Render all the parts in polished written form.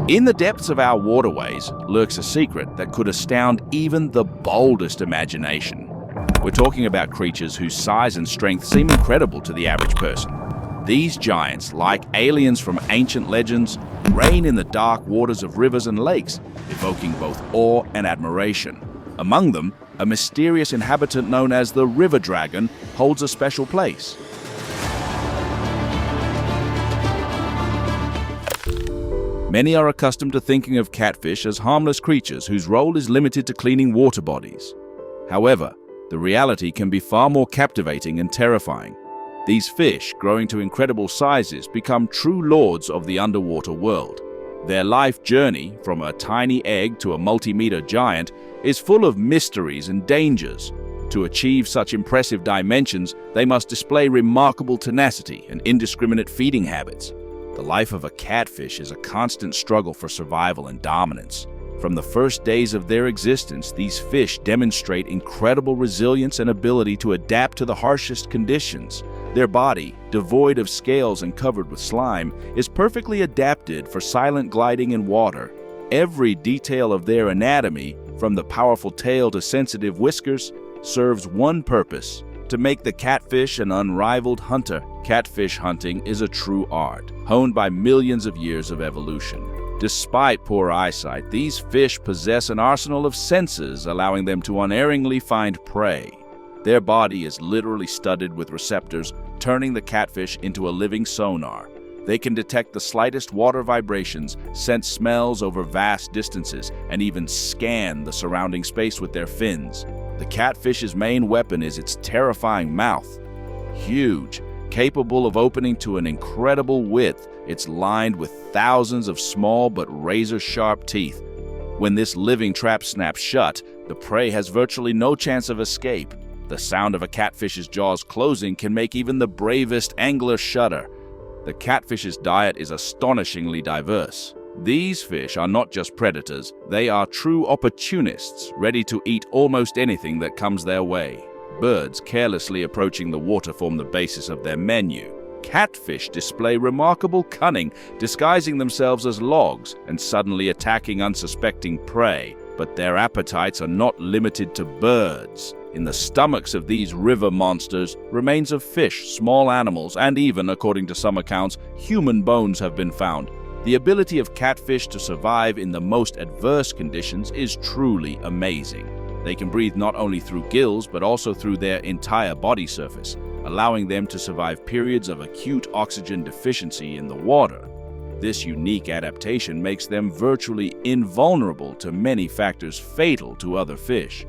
In the depths of our waterways lurks a secret that could astound even the boldest imagination. We're talking about creatures whose size and strength seem incredible to the average person. These giants, like aliens from ancient legends, reign in the dark waters of rivers and lakes, evoking both awe and admiration. Among them, a mysterious inhabitant known as the river dragon holds a special place. Many are accustomed to thinking of catfish as harmless creatures whose role is limited to cleaning water bodies. However, the reality can be far more captivating and terrifying. These fish, growing to incredible sizes, become true lords of the underwater world. Their life journey, from a tiny egg to a multi-meter giant, is full of mysteries and dangers. To achieve such impressive dimensions, they must display remarkable tenacity and indiscriminate feeding habits. The life of a catfish is a constant struggle for survival and dominance. From the first days of their existence, these fish demonstrate incredible resilience and ability to adapt to the harshest conditions. Their body, devoid of scales and covered with slime, is perfectly adapted for silent gliding in water. Every detail of their anatomy, from the powerful tail to sensitive whiskers, serves one purpose: to make the catfish an unrivaled hunter. Catfish hunting is a true art, honed by millions of years of evolution. Despite poor eyesight, these fish possess an arsenal of senses, allowing them to unerringly find prey. Their body is literally studded with receptors, turning the catfish into a living sonar. They can detect the slightest water vibrations, sense smells over vast distances, and even scan the surrounding space with their fins. The catfish's main weapon is its terrifying mouth. Huge, capable of opening to an incredible width, it's lined with thousands of small but razor-sharp teeth. When this living trap snaps shut, the prey has virtually no chance of escape. The sound of a catfish's jaws closing can make even the bravest angler shudder. The catfish's diet is astonishingly diverse. These fish are not just predators, they are true opportunists, ready to eat almost anything that comes their way. Birds carelessly approaching the water form the basis of their menu. Catfish display remarkable cunning, disguising themselves as logs and suddenly attacking unsuspecting prey. But their appetites are not limited to birds. In the stomachs of these river monsters, remains of fish, small animals, and even, according to some accounts, human bones have been found. The ability of catfish to survive in the most adverse conditions is truly amazing. They can breathe not only through gills, but also through their entire body surface, allowing them to survive periods of acute oxygen deficiency in the water. This unique adaptation makes them virtually invulnerable to many factors fatal to other fish.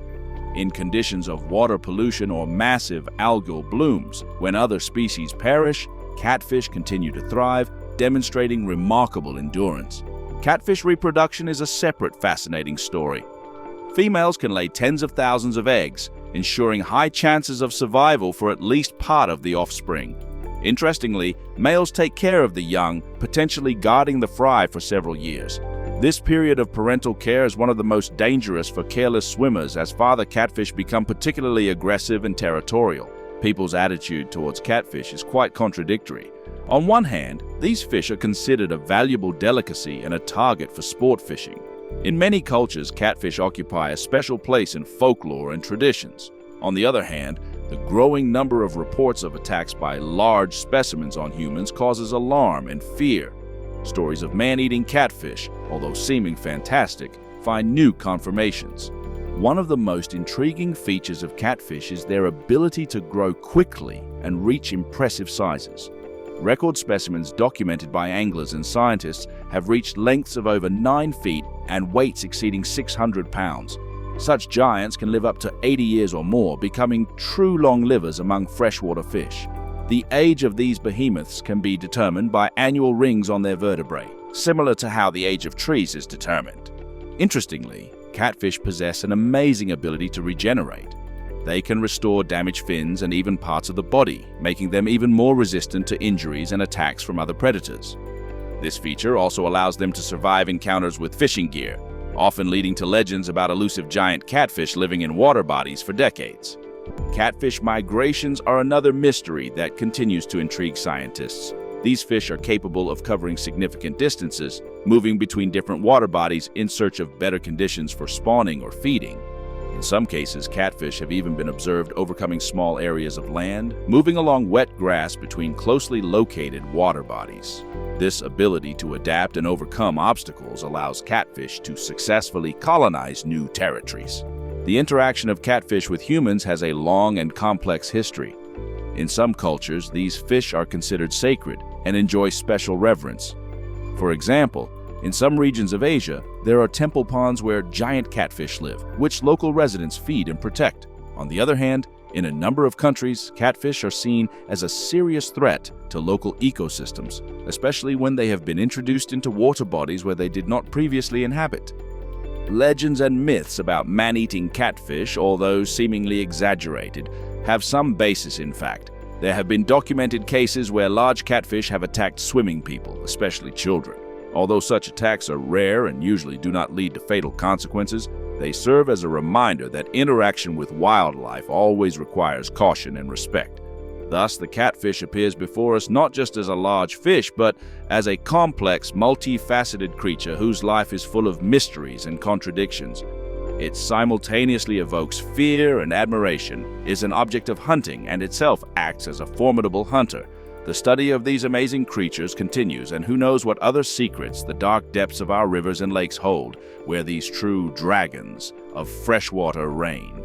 In conditions of water pollution or massive algal blooms, when other species perish, catfish continue to thrive, demonstrating remarkable endurance. Catfish reproduction is a separate fascinating story. Females can lay tens of thousands of eggs, ensuring high chances of survival for at least part of the offspring. Interestingly, males take care of the young, potentially guarding the fry for several years. This period of parental care is one of the most dangerous for careless swimmers, as father catfish become particularly aggressive and territorial. People's attitude towards catfish is quite contradictory. On one hand, these fish are considered a valuable delicacy and a target for sport fishing. In many cultures, catfish occupy a special place in folklore and traditions. On the other hand, the growing number of reports of attacks by large specimens on humans causes alarm and fear. Stories of man-eating catfish, although seeming fantastic, find new confirmations. One of the most intriguing features of catfish is their ability to grow quickly and reach impressive sizes. Record specimens documented by anglers and scientists have reached lengths of over 9 feet and weights exceeding 600 pounds. Such giants can live up to 80 years or more, becoming true long livers among freshwater fish. The age of these behemoths can be determined by annual rings on their vertebrae, similar to how the age of trees is determined. Interestingly, catfish possess an amazing ability to regenerate. They can restore damaged fins and even parts of the body, making them even more resistant to injuries and attacks from other predators. This feature also allows them to survive encounters with fishing gear, often leading to legends about elusive giant catfish living in water bodies for decades. Catfish migrations are another mystery that continues to intrigue scientists. These fish are capable of covering significant distances, moving between different water bodies in search of better conditions for spawning or feeding. In some cases, catfish have even been observed overcoming small areas of land, moving along wet grass between closely located water bodies. This ability to adapt and overcome obstacles allows catfish to successfully colonize new territories. The interaction of catfish with humans has a long and complex history. In some cultures, these fish are considered sacred and enjoy special reverence. For example, in some regions of Asia, there are temple ponds where giant catfish live, which local residents feed and protect. On the other hand, in a number of countries, catfish are seen as a serious threat to local ecosystems, especially when they have been introduced into water bodies where they did not previously inhabit. Legends and myths about man-eating catfish, although seemingly exaggerated, have some basis in fact. There have been documented cases where large catfish have attacked swimming people, especially children. Although such attacks are rare and usually do not lead to fatal consequences, they serve as a reminder that interaction with wildlife always requires caution and respect. Thus, the catfish appears before us not just as a large fish, but as a complex, multifaceted creature whose life is full of mysteries and contradictions. It simultaneously evokes fear and admiration, is an object of hunting, and itself acts as a formidable hunter. The study of these amazing creatures continues, and who knows what other secrets the dark depths of our rivers and lakes hold, where these true dragons of freshwater reign.